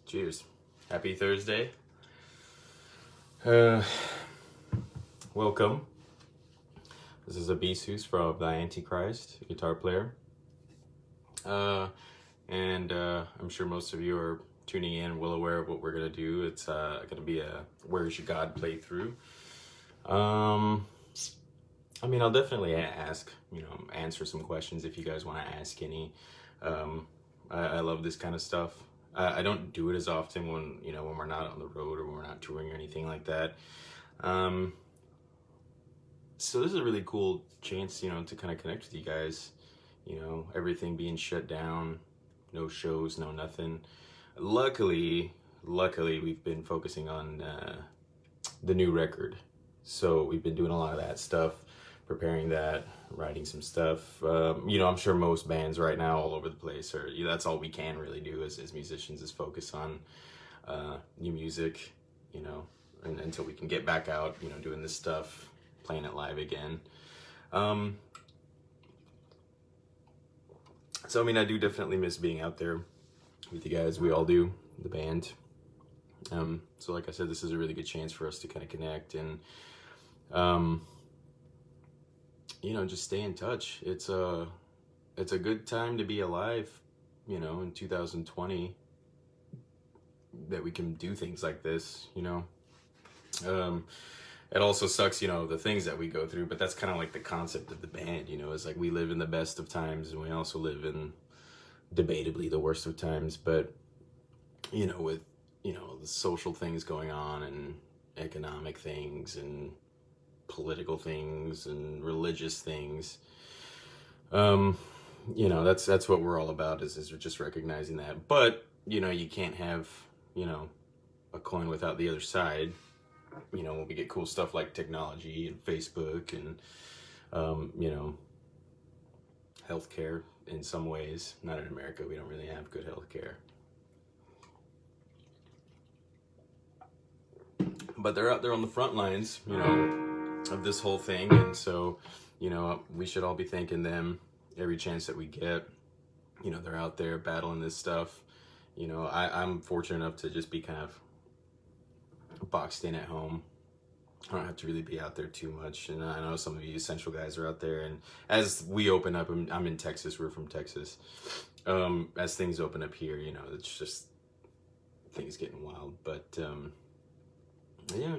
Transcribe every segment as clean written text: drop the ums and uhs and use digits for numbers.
Cheers. Happy Thursday. Welcome. This is Abisus from Thy Antichrist, guitar player. I'm sure most of you are tuning in, well aware of what we're going to do. It's going to be a Where's Your God playthrough. I'll definitely answer some questions if you guys want to ask any. I love this kind of stuff. I don't do it as often when we're not on the road or when we're not touring or anything like that. So this is a really cool chance, to kind of connect with you guys. Everything being shut down, no shows, no nothing. Luckily, we've been focusing on the new record. So we've been doing a lot of that stuff, preparing that, writing some stuff. I'm sure most bands right now all over the place are, that's all we can really do as musicians is focus on new music, and until we can get back out, doing this stuff, playing it live again. So, I do definitely miss being out there with you guys. We all do, the band. So like I said, this is a really good chance for us to kind of connect and, just stay in touch. It's a good time to be alive, in 2020, that we can do things like this, It also sucks, the things that we go through, but that's kind of like the concept of the band, it's like we live in the best of times and we also live in debatably the worst of times, but, with, the social things going on and economic things and political things and religious things, that's what we're all about is just recognizing that. But, you can't have, a coin without the other side. When we get cool stuff like technology and Facebook and, healthcare in some ways. Not in America, we don't really have good healthcare. But they're out there on the front lines, of this whole thing. And so, we should all be thanking them every chance that we get. They're out there battling this stuff. I'm fortunate enough to just be kind of boxed in at home. I don't have to really be out there too much, and I know some of you essential guys are out there, and as we open up, I'm in Texas, we're from Texas, as things open up here, it's just things getting wild. But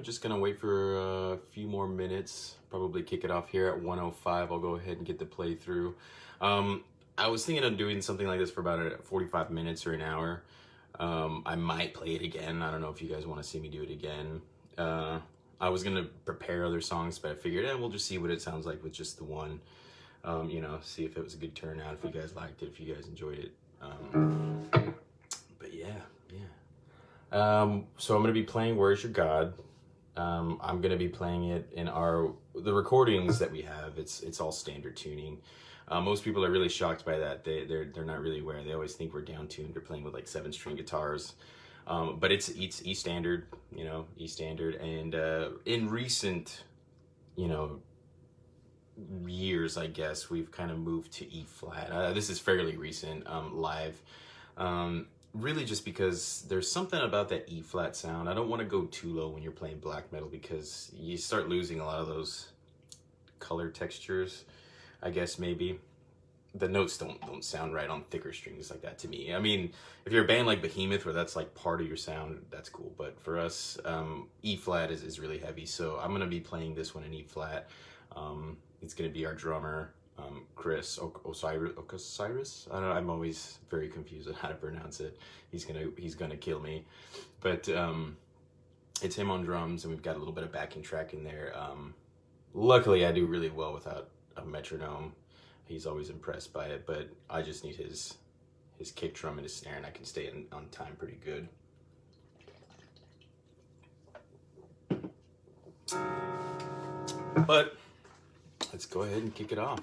just gonna wait for a few more minutes, probably kick it off here at 1:05. I'll go ahead and get the playthrough. I was thinking of doing something like this for about 45 minutes or an hour. I might play it again. I don't know if you guys want to see me do it again. I was going to prepare other songs, but I figured, we'll just see what it sounds like with just the one. See if it was a good turnout, if you guys liked it, if you guys enjoyed it. But yeah. So I'm going to be playing Where's Your God? I'm going to be playing it in the recordings that we have. It's all standard tuning. Most people are really shocked by that. They're not really aware. They always think we're down tuned or playing with like 7-string guitars. But it's E standard, E standard. And in recent, years, I guess, we've kind of moved to E flat. This is fairly recent, live. Really just because there's something about that E flat sound. I don't want to go too low when you're playing black metal because you start losing a lot of those color textures. I guess maybe the notes don't sound right on thicker strings like that to me. If you're a band like Behemoth where that's like part of your sound, that's cool. But for us, E flat is really heavy. So I'm going to be playing this one in E flat. It's going to be our drummer, Chris Osiris. I don't know. I'm always very confused on how to pronounce it. He's gonna kill me. But it's him on drums, and we've got a little bit of backing track in there. Luckily, I do really well without a metronome. He's always impressed by it, but I just need his kick drum and his snare, and I can stay on time pretty good. But let's go ahead and kick it off.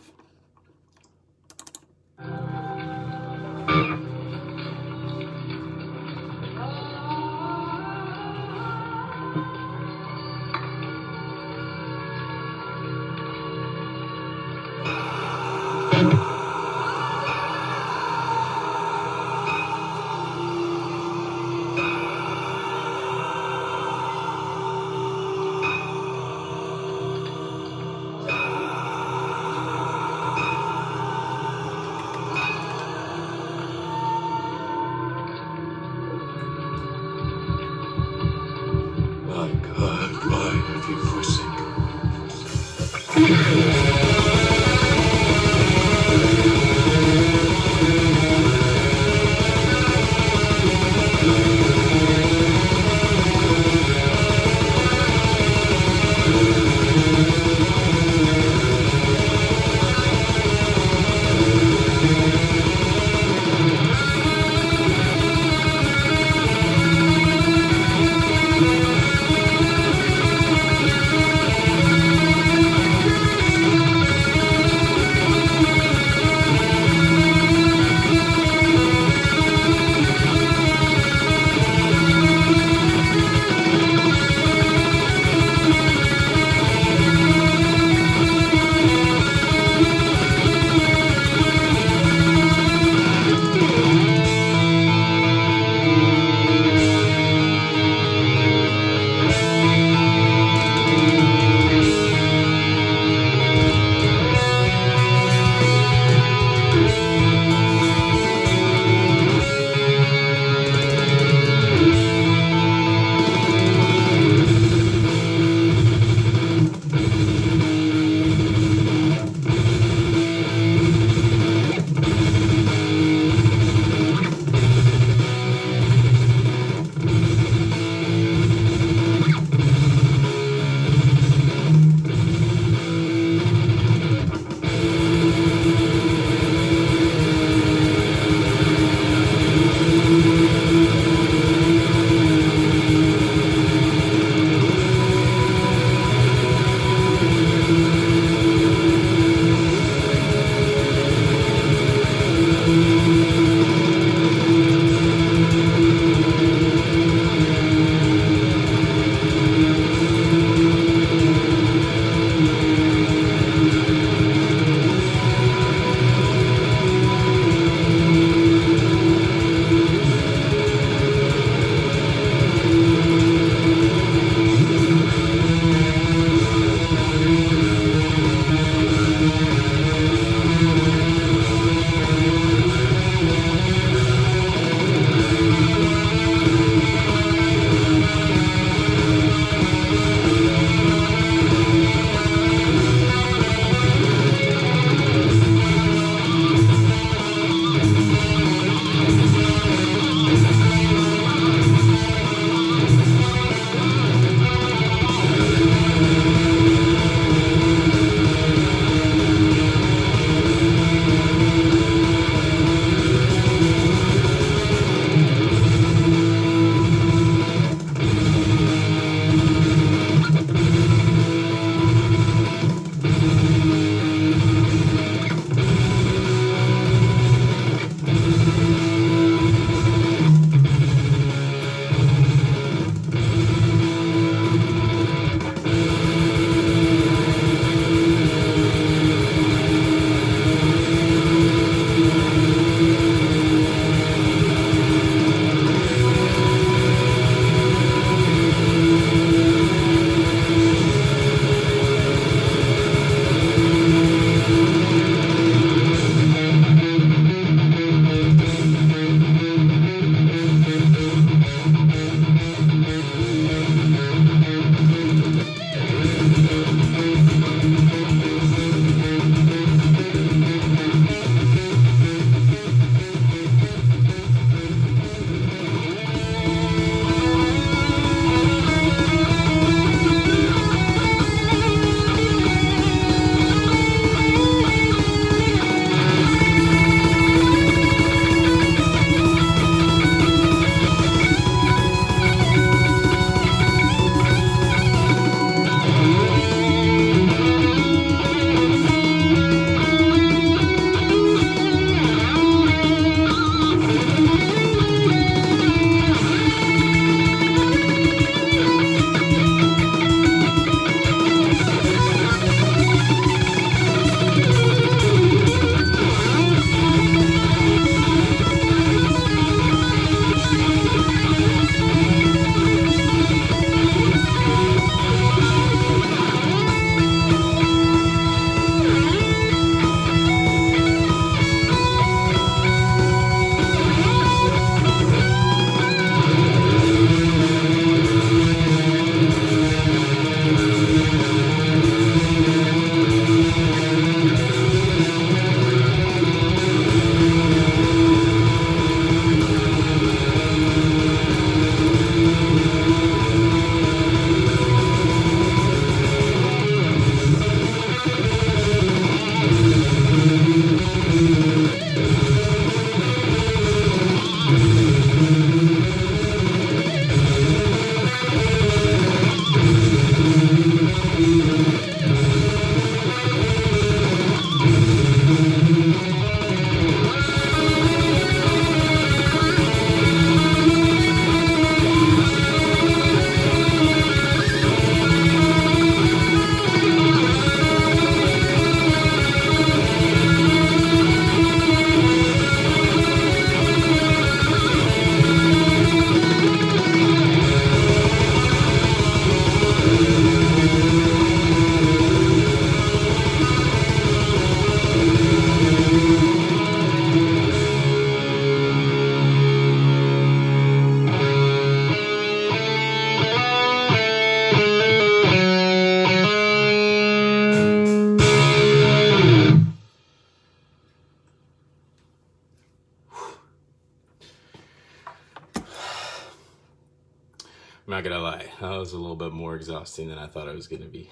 I'm not gonna lie, that was a little bit more exhausting than I thought it was gonna be.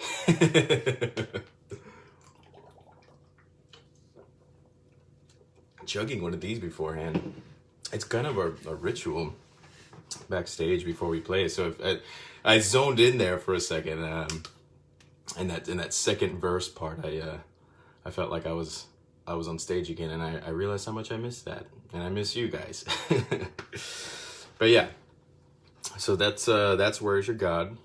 Chugging one of these beforehand, it's kind of a ritual backstage before we play. So if I zoned in there for a second, in that second verse part, I felt like I was on stage again, and I realized how much I missed that, and I miss you guys. But yeah, so that's Where's Your God.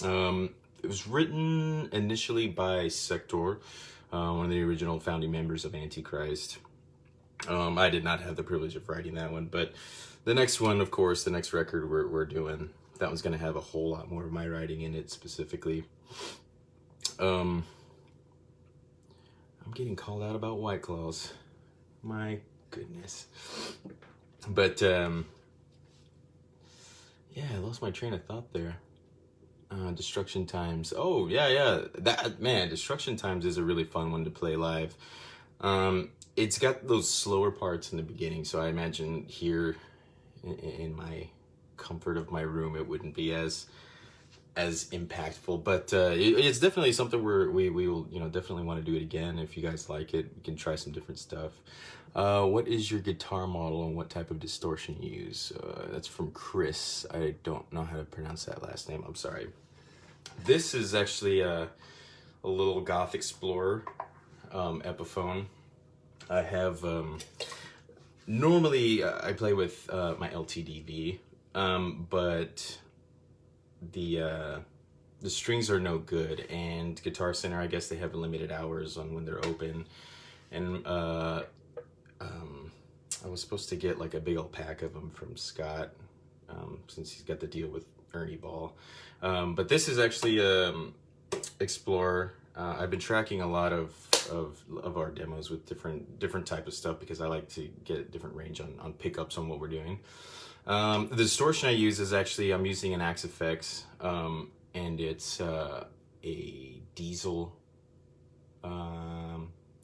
It was written initially by Sector, one of the original founding members of Antichrist. I did not have the privilege of writing that one, but the next one, of course, the next record we're doing, that one's going to have a whole lot more of my writing in it specifically. I'm getting called out about White Claws. My goodness. But, yeah, I lost my train of thought there. Destruction Times. Oh, yeah. Destruction Times is a really fun one to play live. It's got those slower parts in the beginning, so I imagine here in my comfort of my room, it wouldn't be as impactful, but it's definitely something we will definitely want to do it again. If you guys like it, we can try some different stuff. What is your guitar model and what type of distortion you use? That's from Chris. I don't know how to pronounce that last name, I'm sorry. This is actually a little Goth Explorer Epiphone. I have normally I play with my LTDB, but the strings are no good, and Guitar Center, I guess they have limited hours on when they're open, and I was supposed to get like a big old pack of them from Scott, since he's got the deal with Ernie Ball, but this is actually Explorer. I've been tracking a lot of our demos with different type of stuff because I like to get a different range on pickups on what we're doing. The distortion I use is actually, I'm using an Axe FX, and it's a diesel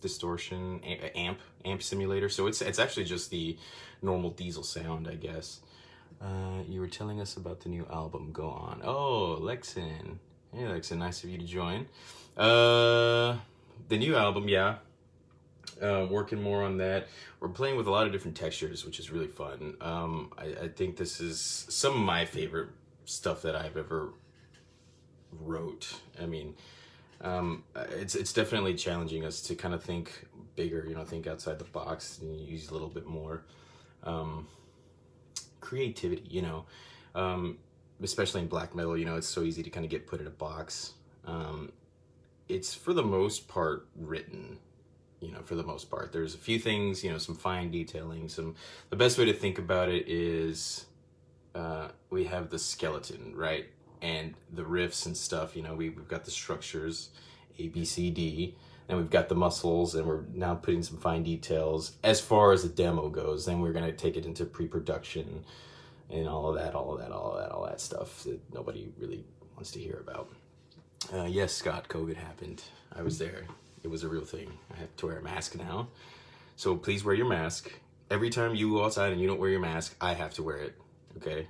distortion amp simulator. So it's actually just the normal diesel sound, I guess. You were telling us about the new album, Go On. Oh, Lexin. Hey, Lexin, nice of you to join. The new album, yeah. Working more on that. We're playing with a lot of different textures, which is really fun. I think this is some of my favorite stuff that I've ever wrote. I mean, it's definitely challenging us to kind of think bigger, think outside the box and use a little bit more creativity, especially in black metal. It's so easy to kind of get put in a box. It's for the most part written, for the most part. There's a few things, some fine detailing. The best way to think about it is we have the skeleton, right? And the riffs and stuff, we've got the structures, A, B, C, D, and we've got the muscles, and we're now putting some fine details as far as the demo goes. Then we're going to take it into pre-production and all that stuff that nobody really wants to hear about. Yes, Scott, COVID happened. I was there. It was a real thing. I have to wear a mask now. So please wear your mask. Every time you go outside and you don't wear your mask, I have to wear it. Okay?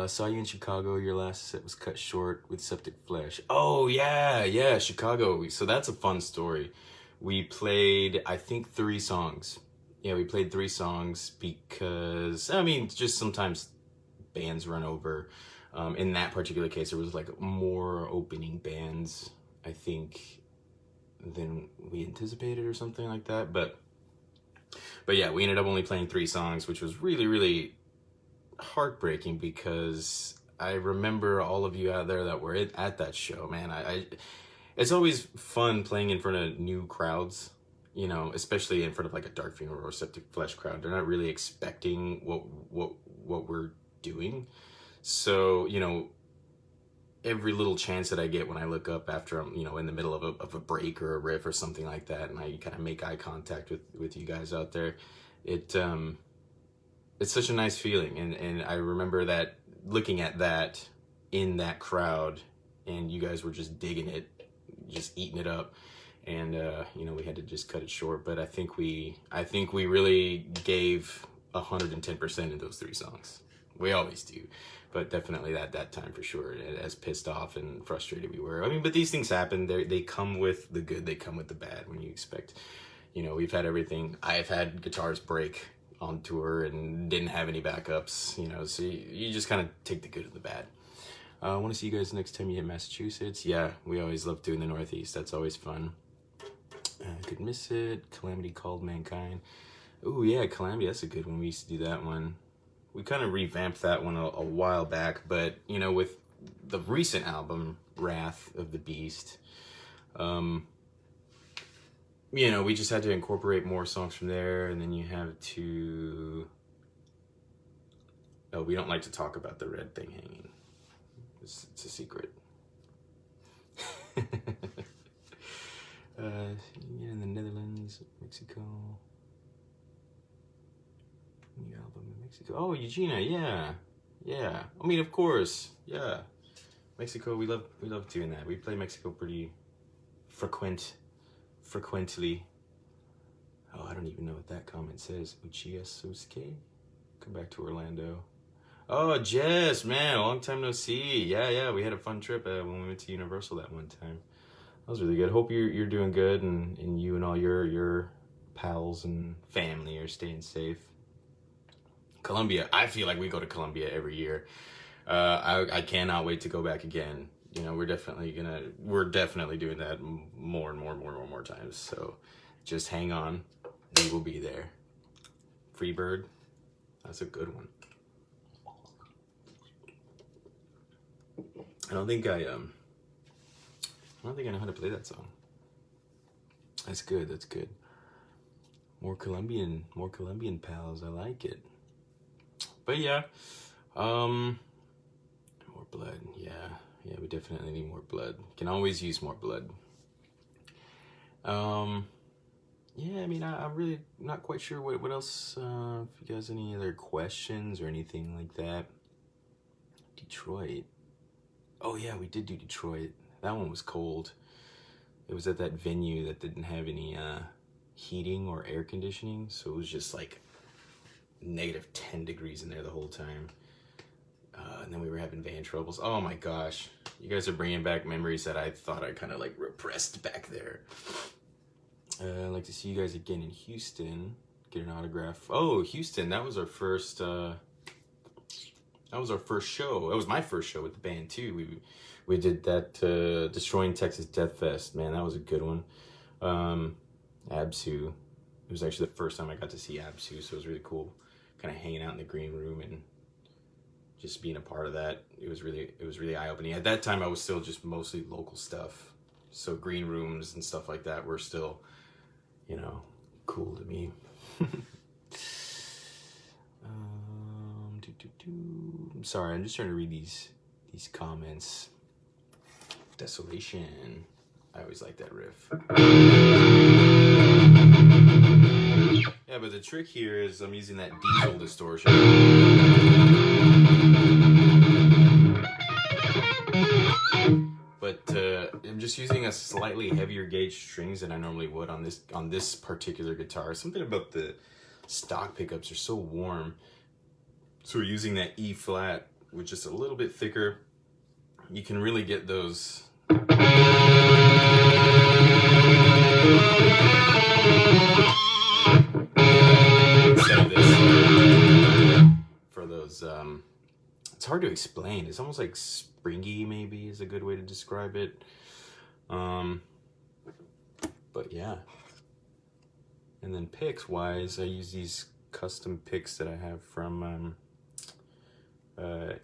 Saw you in Chicago. Your last set was cut short with septic flesh. Oh, yeah, Chicago. So that's a fun story. We played, I think, 3 songs. Yeah, we played 3 songs because, just sometimes bands run over. In that particular case, there was like more opening bands, I think, than we anticipated or something like that. But yeah, we ended up only playing 3 songs, which was really, really heartbreaking because I remember all of you out there that were at that show, man. It's always fun playing in front of new crowds, especially in front of like a Dark Funeral or Septic Flesh crowd. They're not really expecting what we're doing. So, every little chance that I get when I look up after I'm, in the middle of a break or a riff or something like that, and I kind of make eye contact with you guys out there, it's such a nice feeling. And I remember that, looking at that in that crowd, and you guys were just digging it, just eating it up. And, we had to just cut it short. But I think we really gave 110% in those 3 songs. We always do. But definitely that time for sure, as pissed off and frustrated we were. I mean, but these things happen. They come with the good, they come with the bad. When you expect, we've had everything. I've had guitars break on tour and didn't have any backups, so you just kind of take the good and the bad. I want to see you guys next time you hit Massachusetts. Yeah, we always love doing the Northeast. That's always fun. Could miss it. Calamity Called Mankind. Oh yeah, Calamity, that's a good one. We used to do that one. We kind of revamped that one a while back, but with the recent album, Wrath of the Beast, we just had to incorporate more songs from there, and then you have to... Oh, we don't like to talk about the red thing hanging. It's a secret. In the Netherlands, Mexico. New album in Mexico. Oh, Eugenia, yeah. I mean, of course, yeah. Mexico, we love doing that. We play Mexico pretty frequently. Oh, I don't even know what that comment says. Uchiha Sosuke? Come back to Orlando. Oh, Jess, man, a long time no see. Yeah, we had a fun trip when we went to Universal that one time. That was really good. Hope you're doing good, and you and all your pals and family are staying safe. Colombia, I feel like we go to Colombia every year. I cannot wait to go back again. We're definitely doing that more and more times. So just hang on, we will be there. Freebird, that's a good one. I don't think I know how to play that song. That's good. More Colombian pals. I like it. But yeah, more blood. Yeah, we definitely need more blood. Can always use more blood. Yeah, I mean, I'm really not quite sure what else. If you guys have any other questions or anything like that. Detroit. Oh yeah, we did do Detroit. That one was cold. It was at that venue that didn't have any heating or air conditioning, so it was just like -10 degrees in there the whole time. And then we were having van troubles. Oh my gosh, you guys are bringing back memories that I thought I kind of like repressed back there. I'd like to see you guys again in Houston. Get an autograph. Oh, Houston, that was our first. That was our first show. That was my first show with the band too. We did that Destroying Texas Death Fest. Man, that was a good one. Absu. It was actually the first time I got to see Absu, so it was really cool. Kind of hanging out in the green room and just being a part of that. It was really eye-opening. At that time, I was still just mostly local stuff. So green rooms and stuff like that were still, cool to me. I'm sorry, I'm just trying to read these comments. Desolation. I always like that riff. Yeah, but the trick here is I'm using that diesel distortion. But I'm just using a slightly heavier gauge strings than I normally would on this particular guitar. Something about the stock pickups are so warm. So we're using that E flat with just a little bit thicker. You can really get those. Instead of this, for those, it's hard to explain. It's almost like springy, maybe is a good way to describe it. But yeah. And then picks wise, I use these custom picks that I have from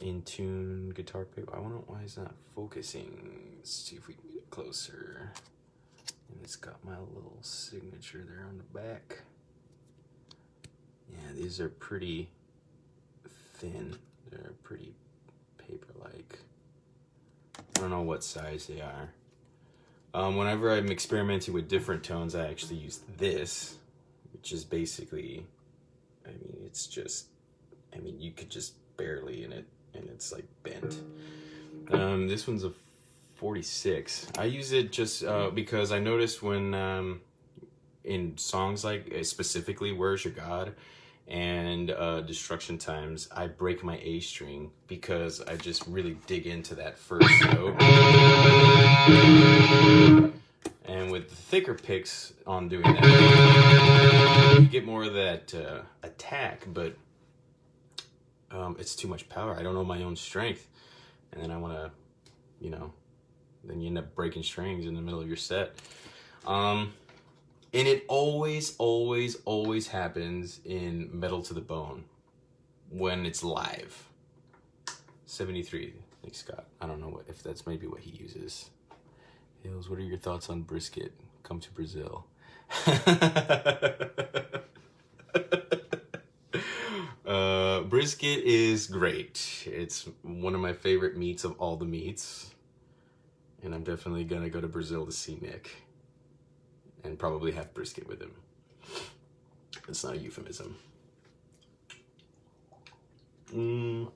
In Tune guitar pick. I wonder why it's not focusing. Let's see if we can get it closer. And it's got my little signature there on the back. Yeah, these are pretty thin. They're pretty paper-like. I don't know what size they are. Whenever I'm experimenting with different tones, I actually use this, which is basically, it's just, you could just barely in it, and it's like bent. This one's a 46. I use it just because I noticed when in songs like specifically Where's Your God and destruction times, I break my A string because I just really dig into that first note. And with the thicker picks on doing that, you get more of that attack, but it's too much power. I don't know my own strength. And then I want to, then you end up breaking strings in the middle of your set. And it always, always, always happens in Metal to the Bone when it's live. 73, thanks, Scott. I don't know if that's maybe what he uses. Hills, what are your thoughts on brisket? Come to Brazil. Brisket is great. It's one of my favorite meats of all the meats. And I'm definitely going to go to Brazil to see Nick. And probably have brisket with him. It's not a euphemism. I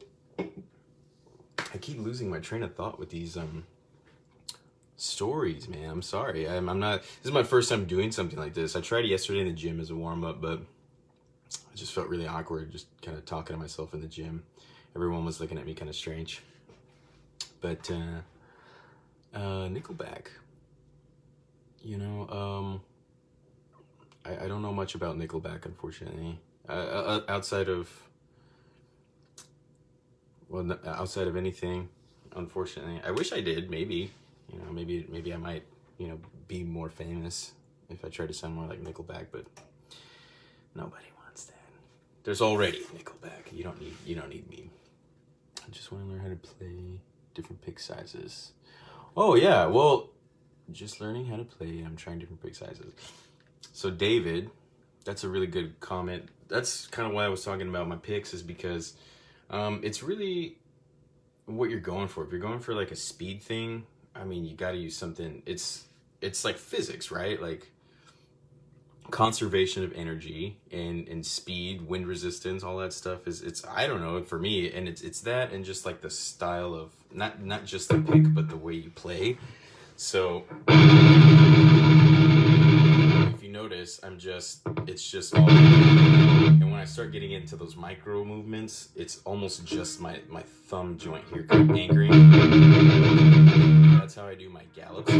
keep losing my train of thought with these stories, man. I'm sorry. I'm not. This is my first time doing something like this. I tried it yesterday in the gym as a warm-up, but I just felt really awkward just kind of talking to myself in the gym. Everyone was looking at me kind of strange. But Nickelback. I don't know much about Nickelback, unfortunately. Outside of anything, unfortunately. I wish I did, maybe. Maybe I might, be more famous if I try to sound more like Nickelback, but nobody wants that. There's already Nickelback. You don't need me. I just want to learn how to play different pick sizes. Oh yeah, well, just learning how to play. I'm trying different pick sizes. So David, that's a really good comment. That's kind of why I was talking about my picks, is because it's really what you're going for. If you're going for like a speed thing, I mean, you got to use something. It's like physics, right? Like conservation of energy and speed, wind resistance, all that stuff it's I don't know, for me, and it's that, and just like the style of not just the pick, but the way you play. So if you notice, it's just all, and when I start getting into those micro movements, it's almost just my thumb joint here kind of anchoring. That's how I do my gallops.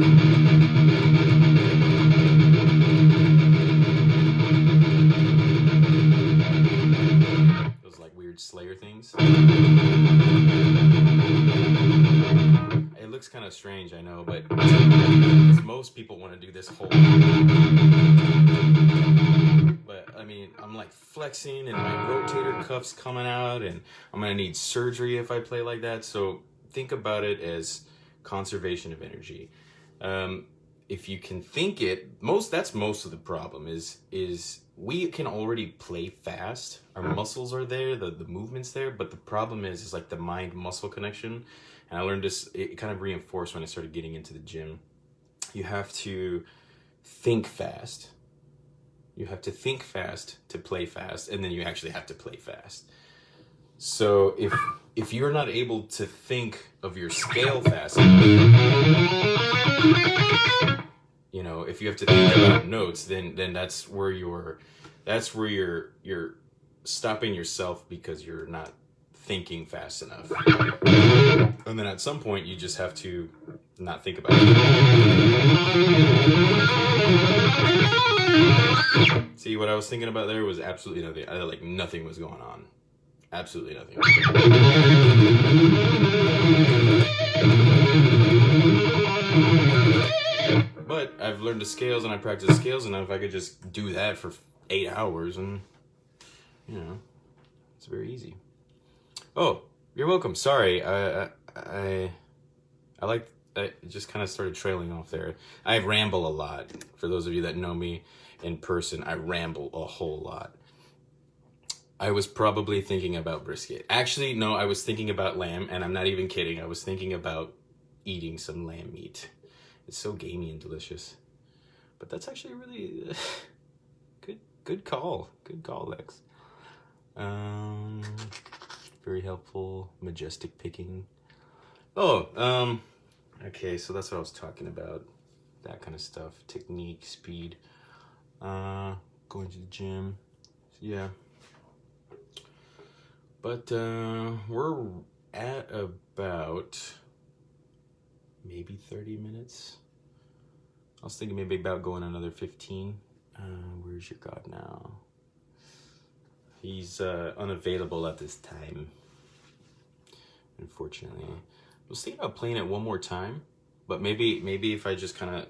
Those like weird Slayer things. It looks kind of strange, I know, but most people want to do this whole. But I mean, I'm like flexing and my rotator cuff's coming out, and I'm gonna need surgery if I play like that. So think about it as conservation of energy. If you can think it, that's most of the problem is we can already play fast. Our muscles are there, the movement's there, but the problem is like the mind muscle connection. And I learned this, it kind of reinforced when I started getting into the gym. You have to think fast. You have to think fast to play fast, and then you actually have to play fast. So if you're not able to think of your scale fast enough, if you have to think about notes, then that's where you're stopping yourself because you're not thinking fast enough. And then at some point you just have to not think about it. See, what I was thinking about there was absolutely nothing. Nothing was going on. Absolutely nothing. But I've learned the scales and I practice the scales enough. I could just do that for 8 hours and, it's very easy. Oh, you're welcome. Sorry. I just kind of started trailing off there. I ramble a lot. For those of you that know me in person, I ramble a whole lot. I was probably thinking about brisket. Actually, no, I was thinking about lamb, and I'm not even kidding. I was thinking about eating some lamb meat. It's so gamey and delicious. But that's actually really good call. Good call, Lex. Very helpful, majestic picking. Oh, okay, so that's what I was talking about. That kind of stuff. Technique, speed. Going to the gym. Yeah. But we're at about maybe 30 minutes. I was thinking maybe about going another 15. Where's your God now? He's unavailable at this time, unfortunately. I was thinking about playing it one more time, but maybe if I just kind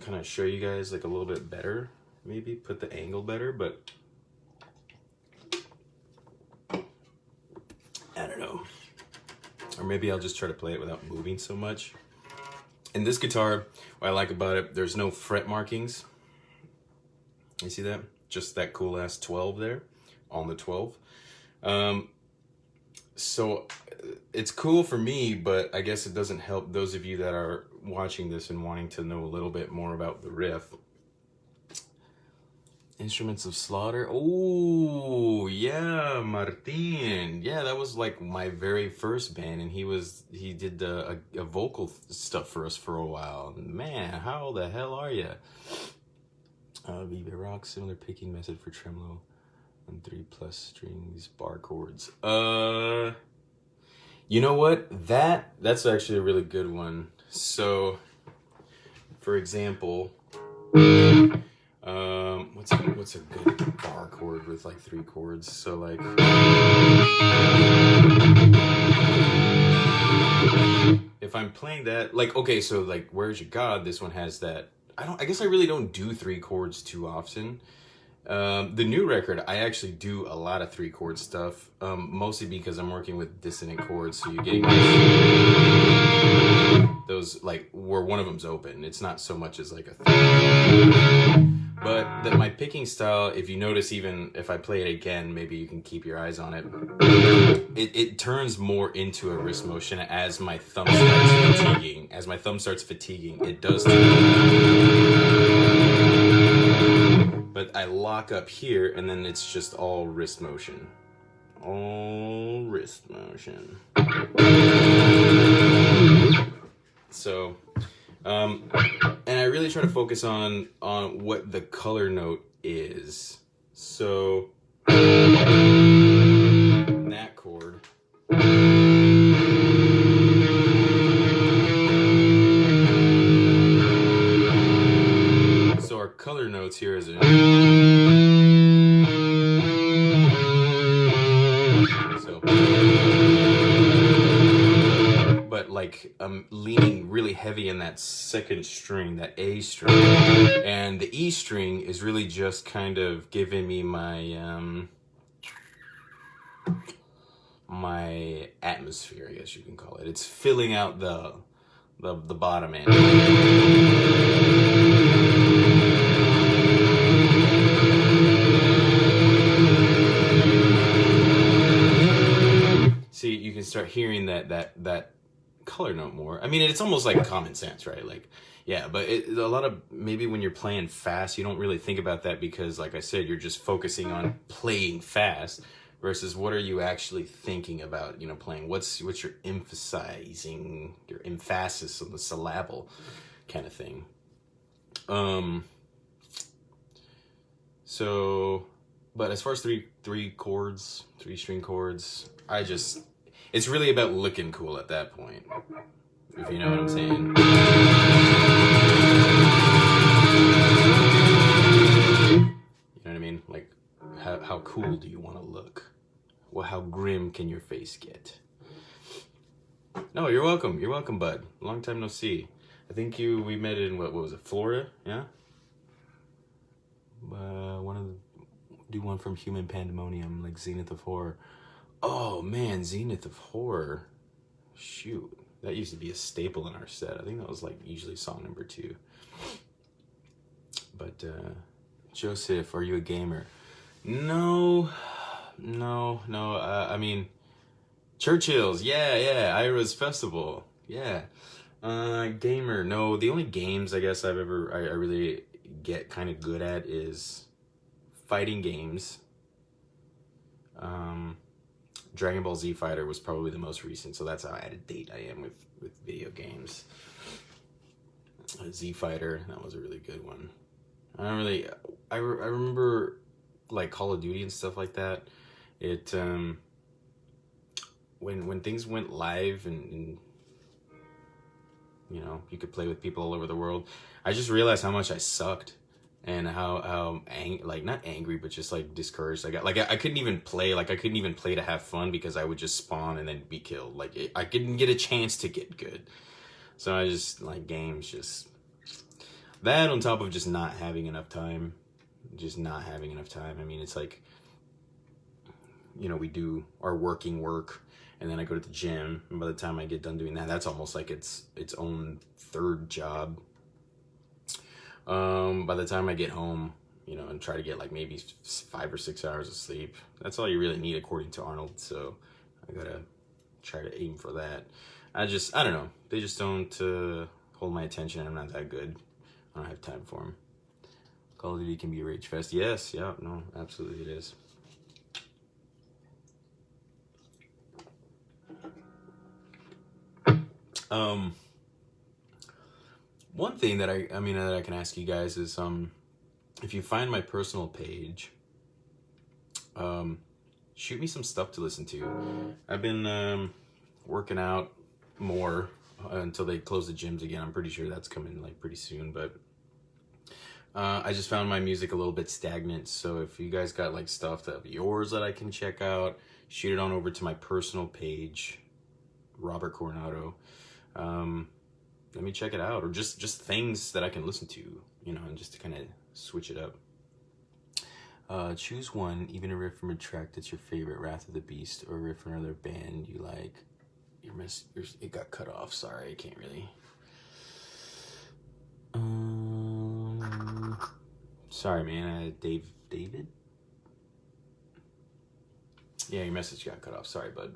of show you guys like a little bit better, maybe put the angle better, but I don't know. Or maybe I'll just try to play it without moving so much. And this guitar, what I like about it, there's no fret markings. You see that? Just that cool ass 12 there on the 12. So it's cool for me, but I guess it doesn't help those of you that are watching this and wanting to know a little bit more about the riff. Instruments of Slaughter. Oh yeah, Martin. Yeah, that was like my very first band, and he did a vocal stuff for us for a while. Man, how the hell are you? Vivo rock, similar picking method for tremolo and 3+ strings, bar chords. You know what? That's actually a really good one. So, for example, what's a good bar chord with like 3 chords? So like, if I'm playing that, like, okay, so like, Where's Your God? This one has that. I guess I really don't do 3 chords too often. The new record, I actually do a lot of 3 chord stuff, mostly because I'm working with dissonant chords, so you're getting those like where one of them's open. It's not so much as like a third. But my picking style, if you notice, even if I play it again, maybe you can keep your eyes on it. It turns more into a wrist motion as my thumb starts fatiguing. As my thumb starts fatiguing, it does. But I lock up here, and then it's just all wrist motion. All wrist motion. So, and I really try to focus on what the color note is. So, that chord. So our color notes here is but like I'm leaning really heavy in that second string, that A string, and the E string is really just kind of giving me my my atmosphere, I guess you can call it. It's filling out the bottom end. See, you can start hearing that color note more. I mean, it's almost like common sense, right? Like, yeah, but a lot of, maybe when you're playing fast, you don't really think about that because, like I said, you're just focusing on playing fast versus what are you actually thinking about, you know, playing. What's your emphasizing, your emphasis on the syllable kind of thing. So, but as far as three chords, 3 string chords, it's really about looking cool at that point, if you know what I'm saying. You know what I mean? Like, how cool do you want to look? Well, how grim can your face get? No, you're welcome. You're welcome, bud. Long time no see. I think we met in, what was it, Florida? Yeah? Do one from Human Pandemonium, like Zenith of Horror. Oh man, Zenith of Horror. Shoot, that used to be a staple in our set. I think that was like usually song number 2. But Joseph, are you a gamer? No. I mean, Churchill's. Yeah. Ira's Festival. Yeah. Gamer. No, the only games I guess I really get kind of good at is fighting games. Dragon Ball Z Fighter was probably the most recent, so that's how out of date I am with video games. Z Fighter, that was a really good one. I remember like Call of Duty and stuff like that. when things went live and you know, you could play with people all over the world, I just realized how much I sucked, and like not angry, but just like discouraged. I couldn't even play. Like I couldn't even play to have fun because I would just spawn and then be killed. Like I couldn't get a chance to get good. So I just like games, just that on top of just not having enough time, I mean, it's like, you know, we do our working work, and then I go to the gym, and by the time I get done doing that, that's almost like its own third job. By the time I get home, you know, and try to get like maybe 5 or 6 hours of sleep, that's all you really need according to Arnold. So I gotta try to aim for that. I don't know, they just don't hold my attention. I'm not that good. I don't have time for them. Call of Duty can be a rage fest. Yes, yeah, no, absolutely it is. One thing that I mean that I can ask you guys is, if you find my personal page, shoot me some stuff to listen to. I've been working out more until they close the gyms again. I'm pretty sure that's coming like pretty soon, but I just found my music a little bit stagnant. So if you guys got like stuff of yours that I can check out, shoot it on over to my personal page, Robert Coronado. Let me check it out, or just things that I can listen to, you know, and just to kind of switch it up. Choose one, even a riff from a track that's your favorite, Wrath of the Beast, or a riff from another band you like. It got cut off. Sorry, I can't really. Sorry, man. David. Yeah, your message got cut off. Sorry, bud.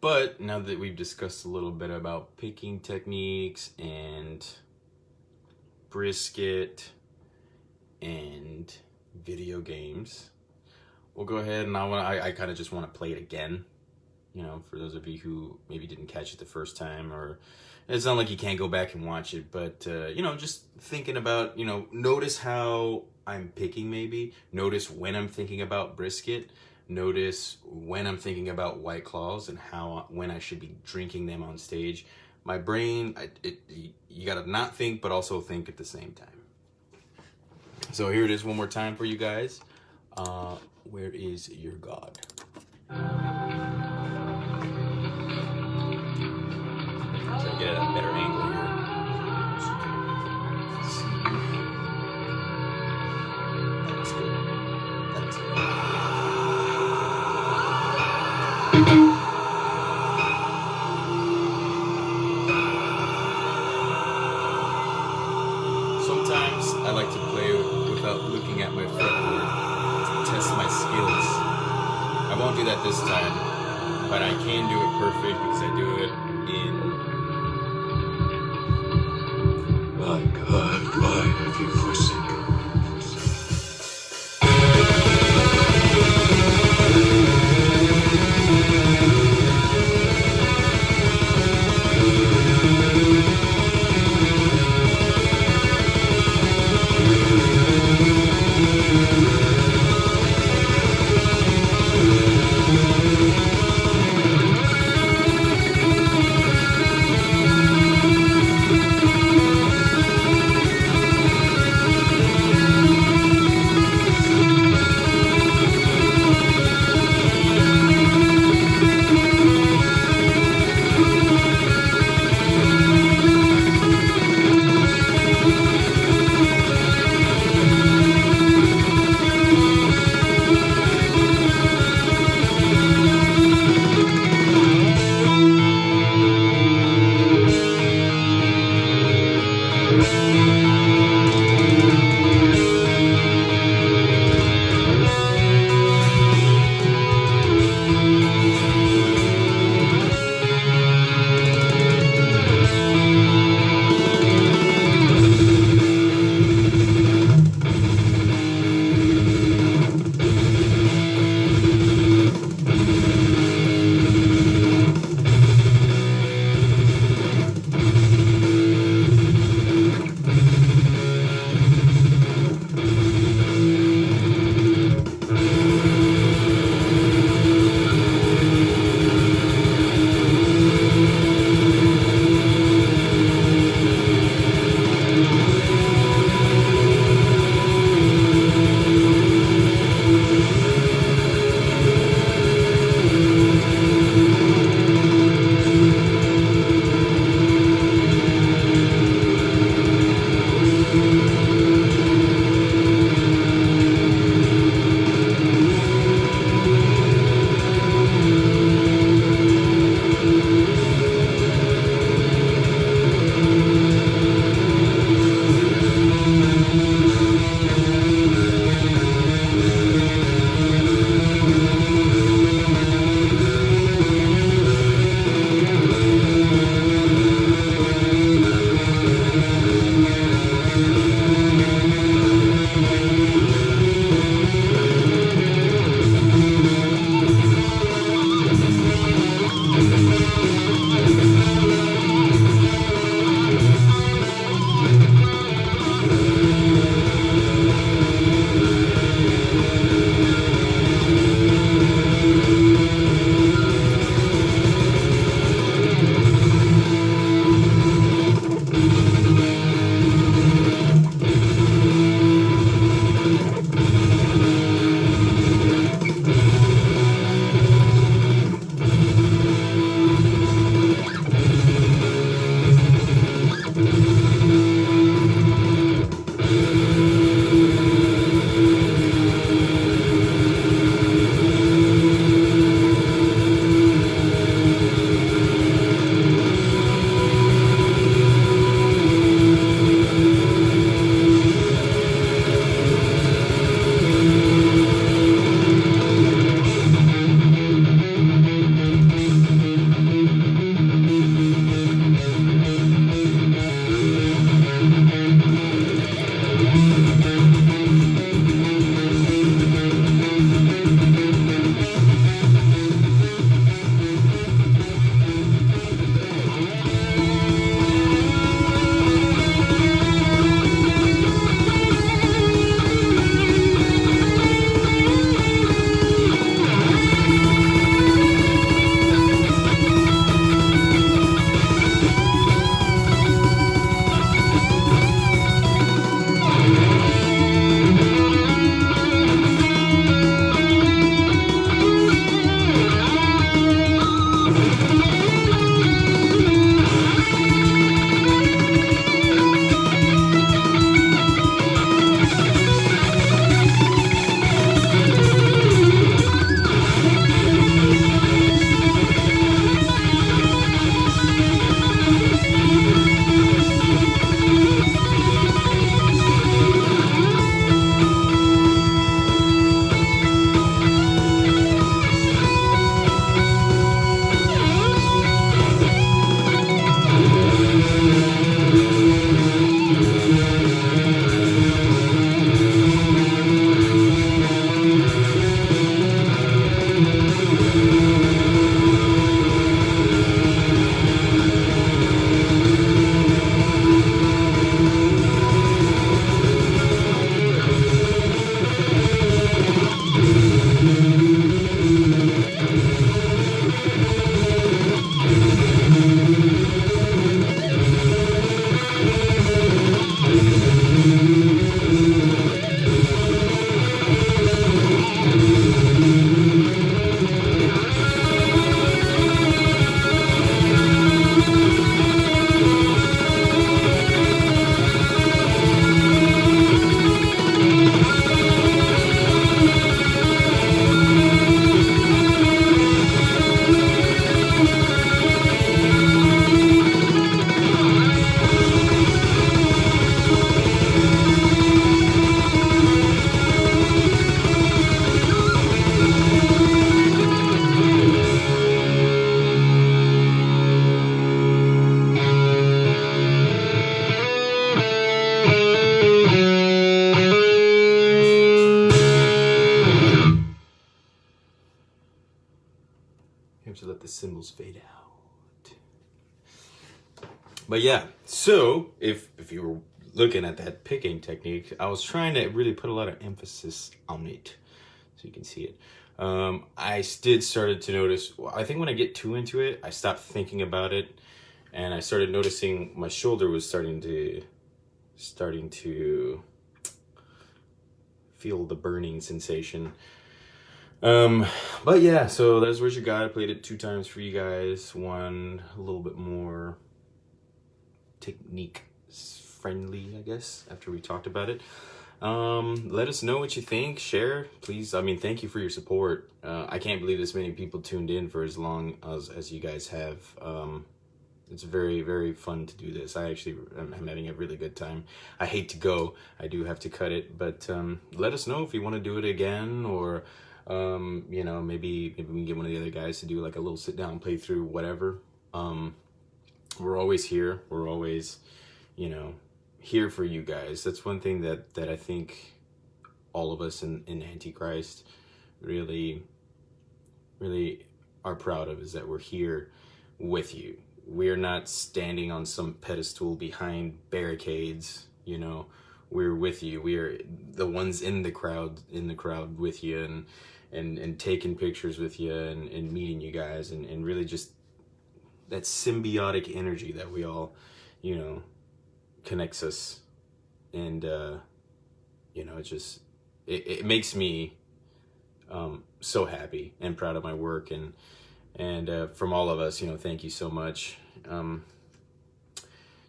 But now that we've discussed a little bit about picking techniques and brisket and video games, we'll go ahead and I kind of just want to play it again. You know, for those of you who maybe didn't catch it the first time, or it's not like you can't go back and watch it, but you know, just thinking about, you know, notice how I'm picking, maybe notice when I'm thinking about brisket. Notice when I'm thinking about White Claws and when I should be drinking them on stage. My brain, you gotta not think, but also think at the same time. So here it is one more time for you guys. Where is your God? So get a better angle here. That's good. That's good. Sometimes I like to play without looking at my fretboard to test my skills. I won't do that this time, but I can do it perfect because I do it in... My God, why have you forsaken me? But yeah, so if you were looking at that picking technique, I was trying to really put a lot of emphasis on it, so you can see it. I did started to notice, I think when I get too into it, I stopped thinking about it, and I started noticing my shoulder was starting to feel the burning sensation. But yeah, so that's Where's Your God. I played it 2 times for you guys. One a little bit more technique friendly, I guess, after we talked about it. Let us know what you think. Share, please. I mean, thank you for your support. I can't believe this many people tuned in for as long as you guys have. It's very, very fun to do this. I'm having a really good time. I hate to go. I do have to cut it, but let us know if you want to do it again, or you know, maybe we can get one of the other guys to do like a little sit down playthrough, whatever. We're always here. We're always, you know, here for you guys. That's one thing that I think all of us in Antichrist really are proud of, is that we're here with you. We're not standing on some pedestal behind barricades, you know. We're with you. We're the ones in the crowd with you, and taking pictures with you, and meeting you guys, and really just that symbiotic energy that we all, you know, connects us. And you know, it makes me so happy and proud of my work, and from all of us, you know, thank you so much.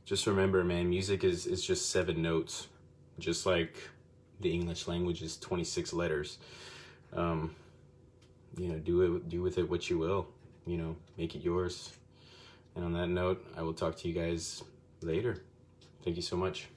Just remember, man, music is just 7 notes, just like the English language is 26 letters. You know, do with it what you will, you know, make it yours. And on that note, I will talk to you guys later. Thank you so much.